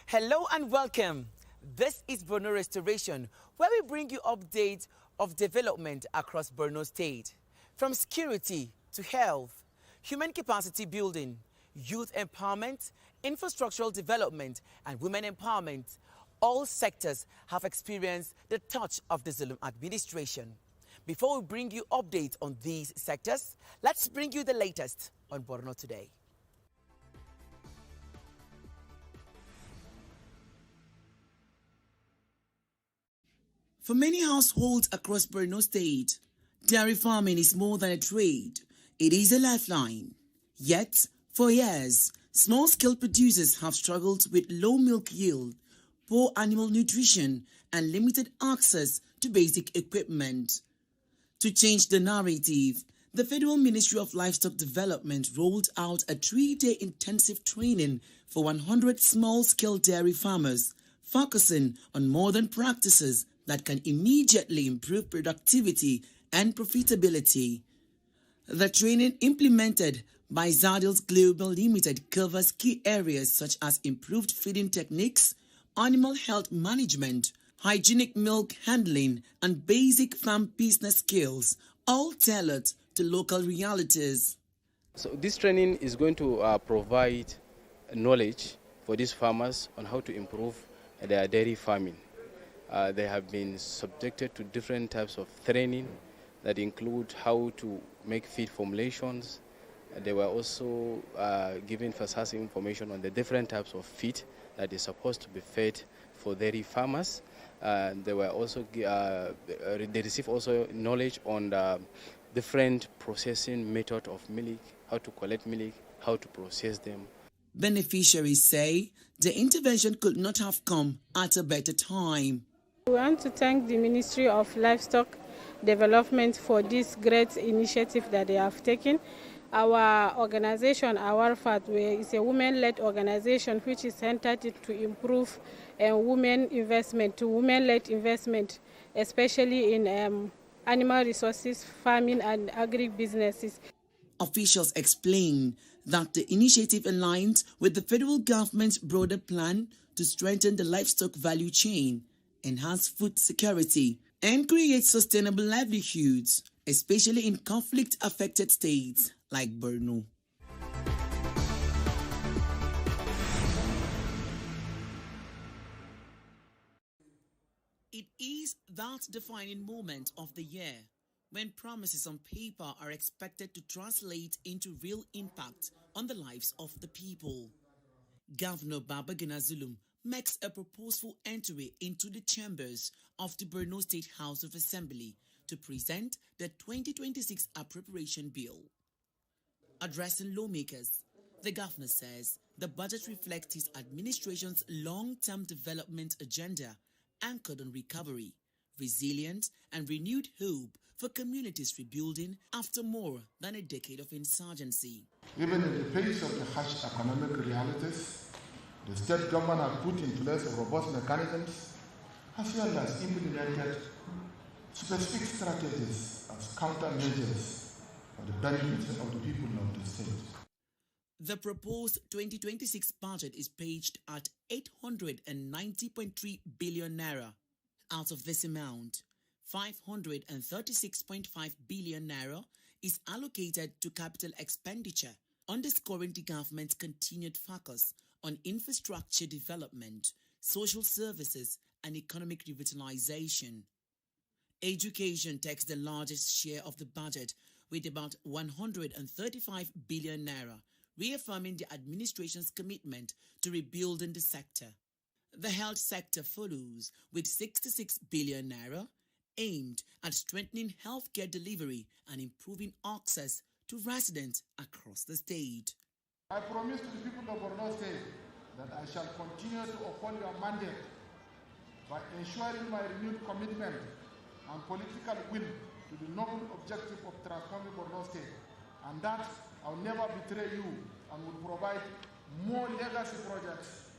Hello and welcome. This is Borno Restoration, where we bring you updates of development across Borno State. From security to health, human capacity building, youth empowerment, infrastructural development, and women empowerment, all sectors have experienced the touch of the Zulum administration. Before we bring you updates on these sectors, let's bring you the latest on Borno today. For many households across Borno State, dairy farming is more than a trade. It is a lifeline. Yet, for years, small-scale producers have struggled with low milk yield, poor animal nutrition, and limited access to basic equipment. To change the narrative, the Federal Ministry of Livestock Development rolled out a 3-day intensive training for 100 small-scale dairy farmers, focusing on modern practices that can immediately improve productivity and profitability. The training implemented by Zadils Global Limited covers key areas such as improved feeding techniques, animal health management, hygienic milk handling, and basic farm business skills, all tailored to local realities. So this training is going to provide knowledge for these farmers on how to improve their dairy farming. They have been subjected to different types of training that include how to make feed formulations. They were also given first-hand information on the different types of feed that is supposed to be fed for dairy farmers. They were also they received also knowledge on the different processing method of milk, how to collect milk, how to process them. Beneficiaries say the intervention could not have come at a better time. We want to thank the Ministry of Livestock Development for this great initiative that they have taken. Our organization, our FAT, is a women-led organization which is centered to improve women investment, to women-led investment, especially in animal resources, farming and agri-businesses. Officials explain that the initiative aligns with the federal government's broader plan to strengthen the livestock value chain, enhance food security, and create sustainable livelihoods, especially in conflict-affected states like Borno. It is that defining moment of the year when promises on paper are expected to translate into real impact on the lives of the people. Governor Babagana Zulum makes a purposeful entry into the chambers of the Borno State House of Assembly to present the 2026 appropriation bill. Addressing lawmakers, the governor says the budget reflects his administration's long-term development agenda anchored on recovery, resilience, and renewed hope for communities rebuilding after more than a decade of insurgency. Even in the face of the harsh economic realities, the state government has put in place robust mechanisms as well as implemented specific strategies as countermeasures for the benefit of the people of the state. The proposed 2026 budget is paged at 890.3 billion naira. Out of this amount, 536.5 billion naira is allocated to capital expenditure, underscoring the government's continued focus on infrastructure development, social services, and economic revitalization. Education takes the largest share of the budget with about 135 billion naira, reaffirming the administration's commitment to rebuilding the sector. The health sector follows with 66 billion naira, aimed at strengthening healthcare delivery and improving access to residents across the state. I promise to the people of Borno State that I shall continue to uphold your mandate by ensuring my renewed commitment and political will to the noble objective of transforming Borno State, and that I'll never betray you and will provide more legacy projects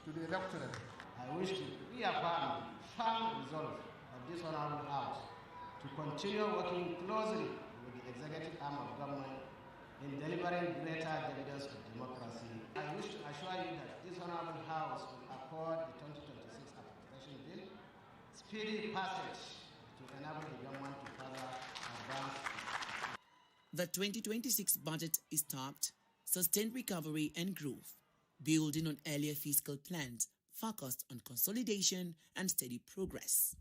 to the electorate. I wish to reaffirm firm resolve of this honorable House to continue working closely with the executive arm of government in delivering greater dividends of democracy. I wish to assure you that this honorable House will support the 2026 appropriation bill, speedy passage to enable the government to further advance. The 2026 budget is tapped, sustained recovery and growth, building on earlier fiscal plans focused on consolidation and steady progress.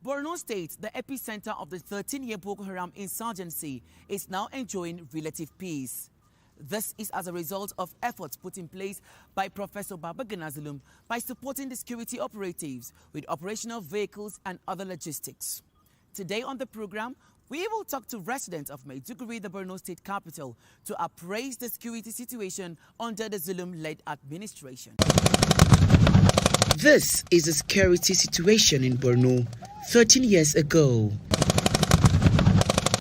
Borno State, the epicenter of the 13-year Boko Haram insurgency, is now enjoying relative peace. This is as a result of efforts put in place by Professor Babagana Zulum by supporting the security operatives with operational vehicles and other logistics. Today on the program, we will talk to residents of Maiduguri, the Borno State capital, to appraise the security situation under the Zulum-led administration. This is the security situation in Borno 13 years ago.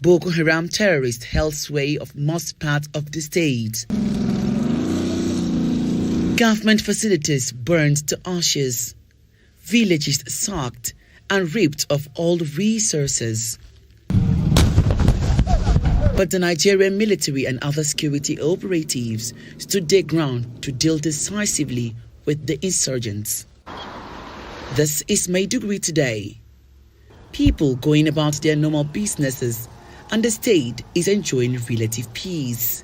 Boko Haram terrorists held sway of most parts of the state. Government facilities burned to ashes, villages sacked and ripped of all resources. But the Nigerian military and other security operatives stood their ground to deal decisively with the insurgents. This is Maiduguri today. People going about their normal businesses, and the state is enjoying relative peace.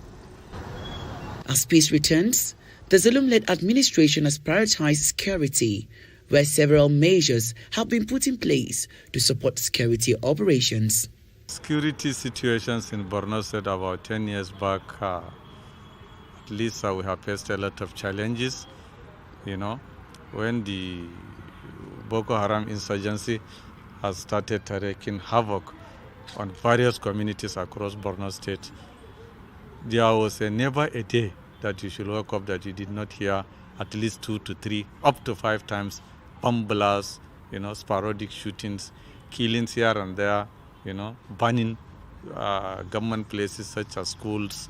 As peace returns, the Zulum-led administration has prioritized security, where several measures have been put in place to support security operations. Security situations in Borno State about 10 years back, at least we have faced a lot of challenges. When the Boko Haram insurgency has started wreaking havoc on various communities across Borno State, there was never a day that you should wake up that you did not hear at least 2 to 3, up to 5 times bomb blasts, sporadic shootings, killings here and there, burning government places such as schools,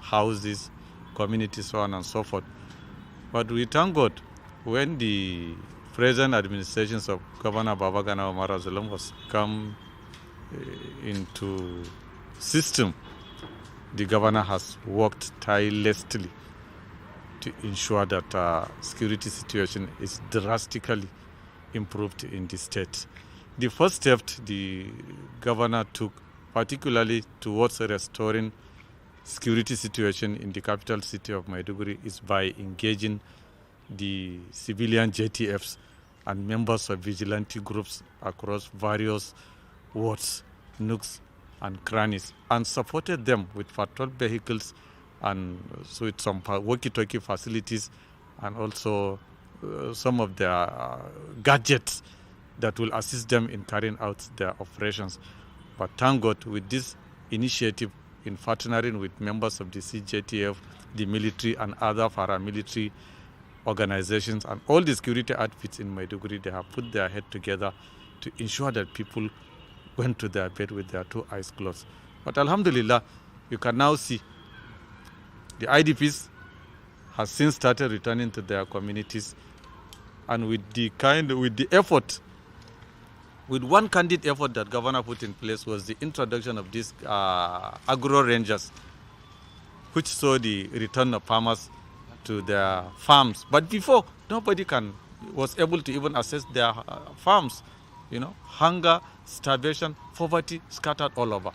houses, communities, so on and so forth. But we thank God when the present administrations of Governor Babagana Umar Zulum was come into system, the governor has worked tirelessly to ensure that security situation is drastically improved in the state. The first step the governor took, particularly towards restoring security situation in the capital city of Maiduguri, is by engaging the civilian JTFs and members of vigilante groups across various wards, nooks and crannies, and supported them with patrol vehicles and so with some walkie-talkie facilities and also some of their gadgets that will assist them in carrying out their operations. But thank God, with this initiative in partnering with members of the CJTF, the military and other paramilitary organizations and all the security outfits in Maiduguri, they have put their head together to ensure that people went to their bed with their 2 eyes closed. But Alhamdulillah, you can now see the IDPs have since started returning to their communities, and with the effort, with one candid effort that governor put in place was the introduction of these agro rangers, which saw the return of farmers to their farms. But before, nobody was able to even access their farms. Hunger, starvation, poverty scattered all over.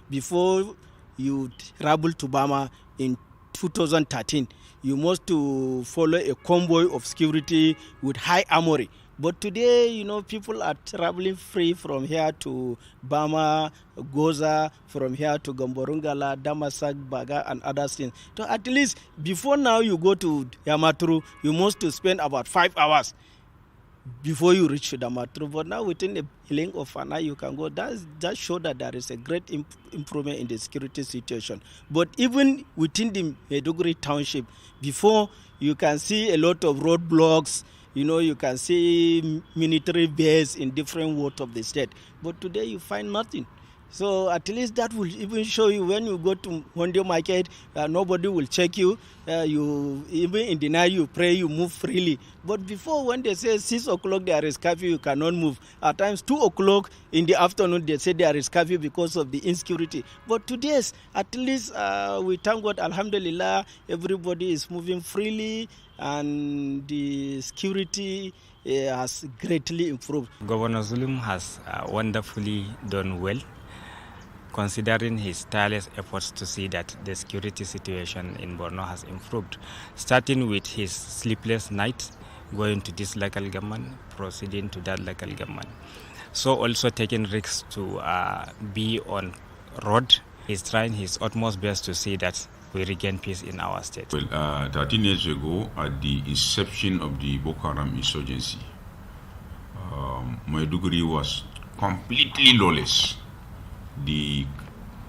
Before you travel to Bama in 2013, you must to follow a convoy of security with high armory. But today, people are traveling free from here to Bama, Goza, from here to Gamborungala, Damasak, Baga, and other things. So at least before now you go to Yamaturu, you must to spend about 5 hours before you reach Damaturu. But now within a blink of an eye you can go. That shows that there is a great improvement in the security situation. But even within the Maiduguri township, before you can see a lot of roadblocks. You can see military base in different wards of the state. But today you find nothing. So at least that will even show you when you go to Monday market, nobody will check you. You even in the night you pray, you move freely. But before, when they say 6 o'clock there is curfew, you cannot move. At times 2 o'clock in the afternoon they say there is curfew because of the insecurity. But today, at least we thank God, Alhamdulillah, everybody is moving freely and the security has greatly improved. Governor Zulum has wonderfully done well, considering his tireless efforts to see that the security situation in Borno has improved, starting with his sleepless nights, going to this local government, proceeding to that local government. So also taking risks to be on road. He's trying his utmost best to see that we regain peace in our state. Well, 13 years ago, at the inception of the Boko Haram insurgency, Maiduguri was completely lawless. The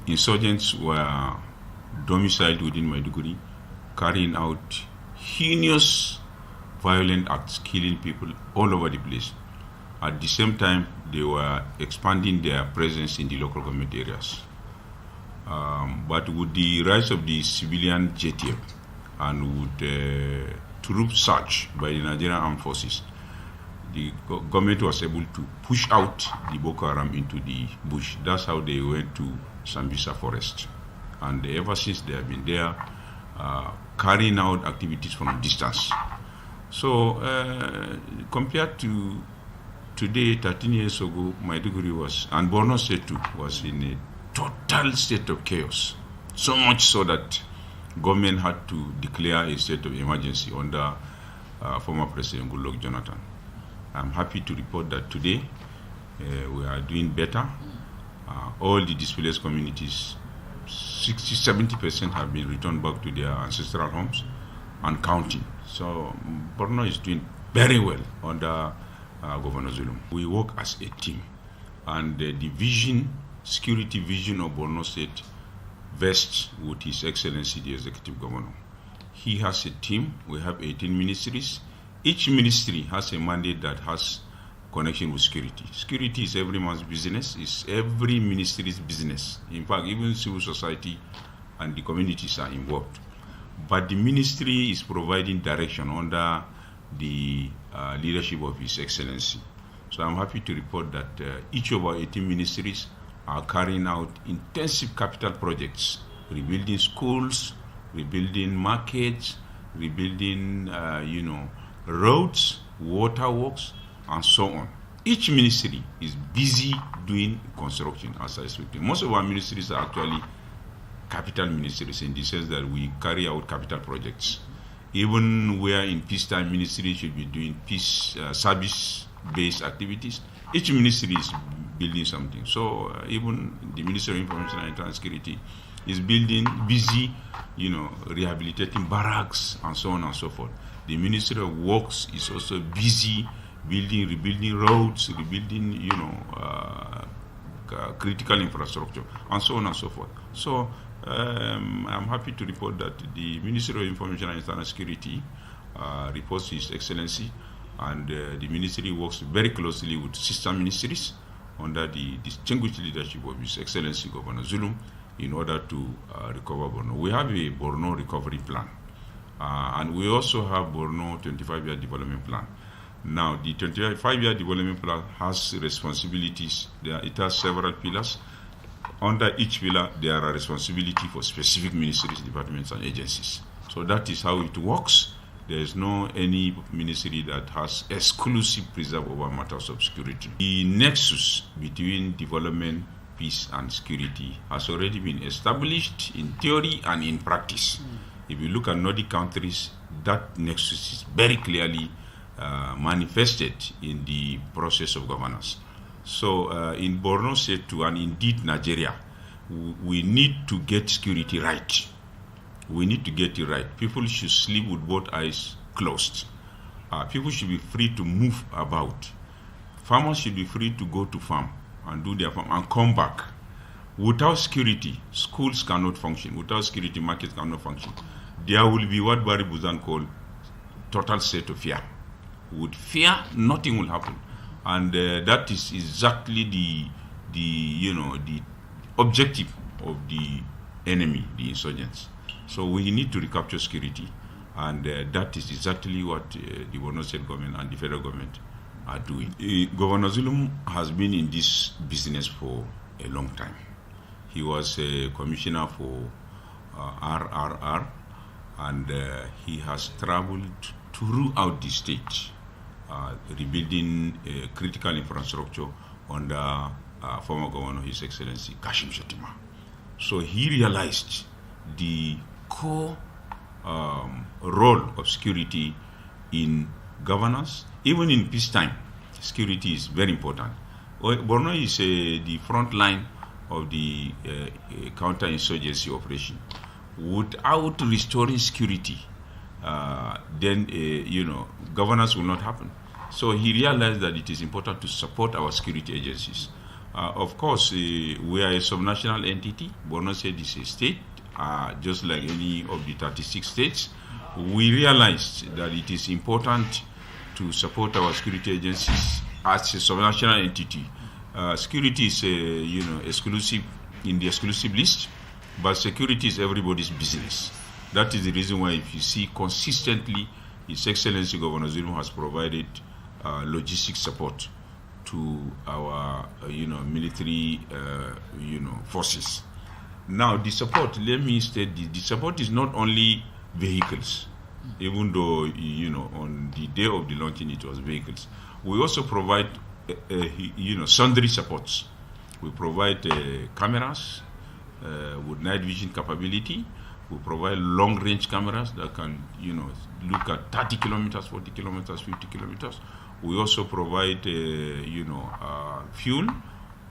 insurgents were domiciled within Maiduguri, carrying out heinous violent acts, killing people all over the place. At the same time, they were expanding their presence in the local government areas. But with the rise of the civilian JTF and with troop surge by the Nigerian Armed Forces, the government was able to push out the Boko Haram into the bush. That's how they went to Sambisa Forest. And ever since they have been there, carrying out activities from a distance. So compared to today, 13 years ago, Maiduguri was, and Borno State too, was in a total state of chaos. So much so that government had to declare a state of emergency under former President Goodluck Jonathan. I'm happy to report that today we are doing better. All the displaced communities, 60-70% have been returned back to their ancestral homes and counting. So Borno is doing very well under Governor Zulum. We work as a team, and the vision, security vision of Borno State vests with His Excellency the Executive Governor. He has a team. We have 18 ministries. Each ministry has a mandate that has connection with security. Security is every man's business. It's every ministry's business. In fact, even civil society and the communities are involved. But the ministry is providing direction under the leadership of His Excellency. So I'm happy to report that each of our 18 ministries are carrying out intensive capital projects, rebuilding schools, rebuilding markets, rebuilding, roads, waterworks, and so on. Each ministry is busy doing construction, as I speak. Most of our ministries are actually capital ministries in the sense that we carry out capital projects. Even where in peacetime ministry should be doing peace service-based activities, each ministry is building something. So even the Ministry of Information and Internal Security is busy, rehabilitating barracks and so on and so forth. The Ministry of Works is also busy rebuilding roads, rebuilding, critical infrastructure, and so on and so forth. So I'm happy to report that the Ministry of Information and Internal Security reports to His Excellency, and the ministry works very closely with sister ministries under the distinguished leadership of His Excellency Governor Zulum in order to recover Borno. We have a Borno recovery plan. And we also have Borno 25-year development plan. Now, the 25-year development plan has responsibilities. It has several pillars. Under each pillar, there are responsibilities for specific ministries, departments, and agencies. So that is how it works. There is no any ministry that has exclusive preserve over matters of security. The nexus between development, peace, and security has already been established in theory and in practice. If you look at Nordic countries, that nexus is very clearly manifested in the process of governance. So in Borno State too, and indeed Nigeria, we need to get security right. We need to get it right. People should sleep with both eyes closed. People should be free to move about. Farmers should be free to go to farm and do their farm and come back. Without security, schools cannot function. Without security, markets cannot function. There will be what Barry Buzan called total state of fear. With fear, nothing will happen, and that is exactly the objective of the enemy, the insurgents. So we need to recapture security, and that is exactly what the Borno State government and the federal government are doing. Governor Zulum has been in this business for a long time. He was a commissioner for RRR, and he has traveled throughout the state, rebuilding critical infrastructure under former governor, His Excellency Kashim Shettima. So he realized the core role of security in governance. Even in peacetime, security is very important. Borno is the front line of the counter-insurgency operation. Without restoring security, then governance will not happen. So he realized that it is important to support our security agencies. Of course, we are a subnational entity. Borno State is a state, just like any of the 36 states. We realized that it is important to support our security agencies as a subnational entity. Security is exclusive in the exclusive list, but security is everybody's business. That is the reason why, if you see consistently, His Excellency Governor Zulum has provided logistic support to our military forces. Now the support, let me state this, the support is not only vehicles, even though on the day of the launching it was vehicles. We also provide sundry supports. We provide cameras with night vision capability. We provide long range cameras that can look at 30 kilometers, 40 kilometers, 50 kilometers. We also provide fuel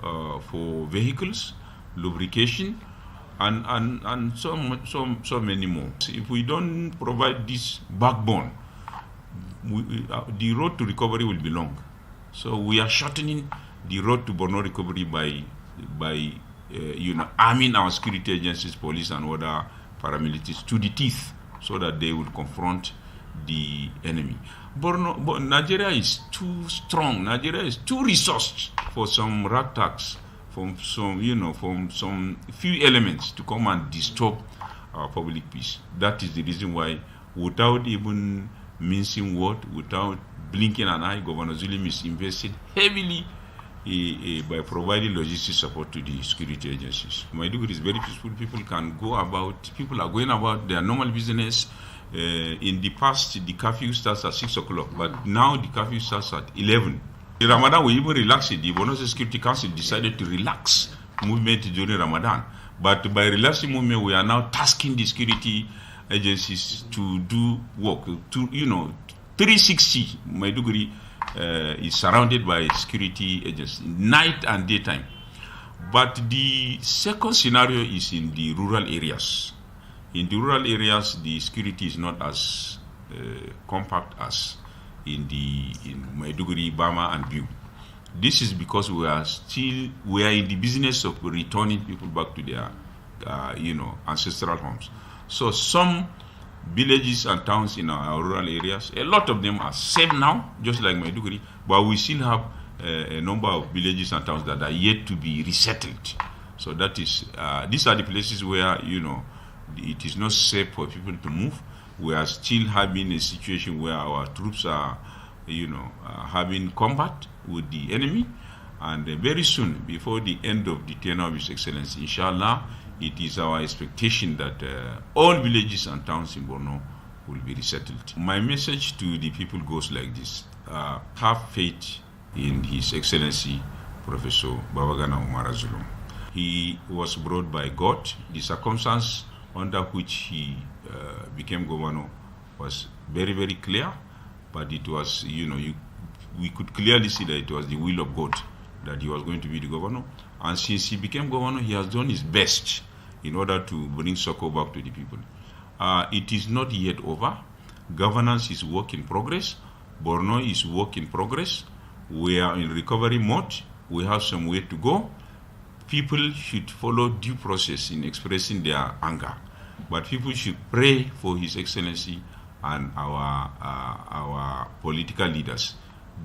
for vehicles, lubrication, and so many more. If we don't provide this backbone, the road to recovery will be long. So we are shortening the road to Borno recovery by arming our security agencies, police and other paramilitaries to the teeth, so that they will confront the enemy. Nigeria is too strong. Nigeria is too resourced for some ragtags, from some few elements to come and disturb our public peace. That is the reason why, without even mincing word, without blinking an eye, Governor Zulum is invested heavily by providing logistic support to the security agencies. Maiduguri is very peaceful. People are going about their normal business. In the past, the curfew starts at 6 o'clock, but now the curfew starts at 11. In Ramadan, we even relaxed it. The Borno Security Council decided to relax movement during Ramadan. But by relaxing movement, we are now tasking the security agencies to do work. 360, Maiduguri is surrounded by security agencies, night and daytime. But the second scenario is in the rural areas. In the rural areas, the security is not as compact as in Maiduguri, Bama, and Biu. This is because we are in the business of returning people back to their ancestral homes. So some villages and towns in our rural areas, a lot of them are safe now, just like Maiduguri, but we still have a number of villages and towns that are yet to be resettled. So that is, these are the places where, it is not safe for people to move. We are still having a situation where our troops are, having combat with the enemy. And very soon, before the end of the tenure of His Excellency, inshallah, it is our expectation that all villages and towns in Borno will be resettled. My message to the people goes like this. Have faith in His Excellency, Professor Babagana Umara Zulum. He was brought by God. The circumstance under which he became governor was very, very clear, but it was, we could clearly see that it was the will of God that he was going to be the governor. And since he became governor, he has done his best in order to bring succor back to the people. It is not yet over. Governance is work in progress. Borno is work in progress. We are in recovery mode. We have some way to go. People should follow due process in expressing their anger, but people should pray for His Excellency and our political leaders.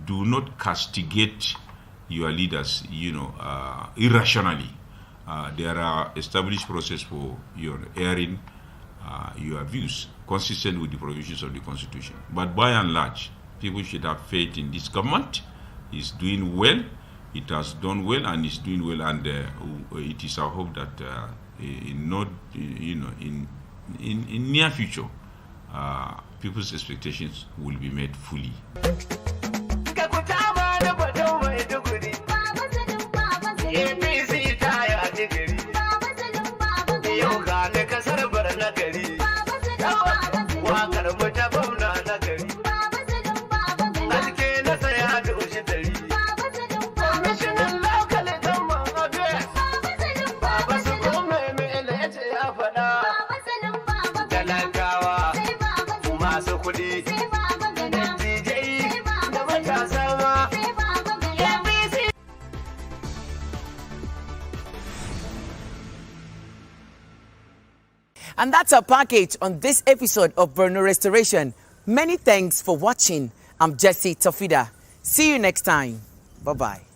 Do not castigate your leaders, irrationally. there are established process for your airing your views consistent with the provisions of the Constitution. But by and large, people should have faith in this government. It's doing well. It has done well and it's doing well, and it is our hope that in near future, people's expectations will be met fully. And that's our package on this episode of Borno Restoration. Many thanks for watching. I'm Jesse Tofida. See you next time. Bye-bye.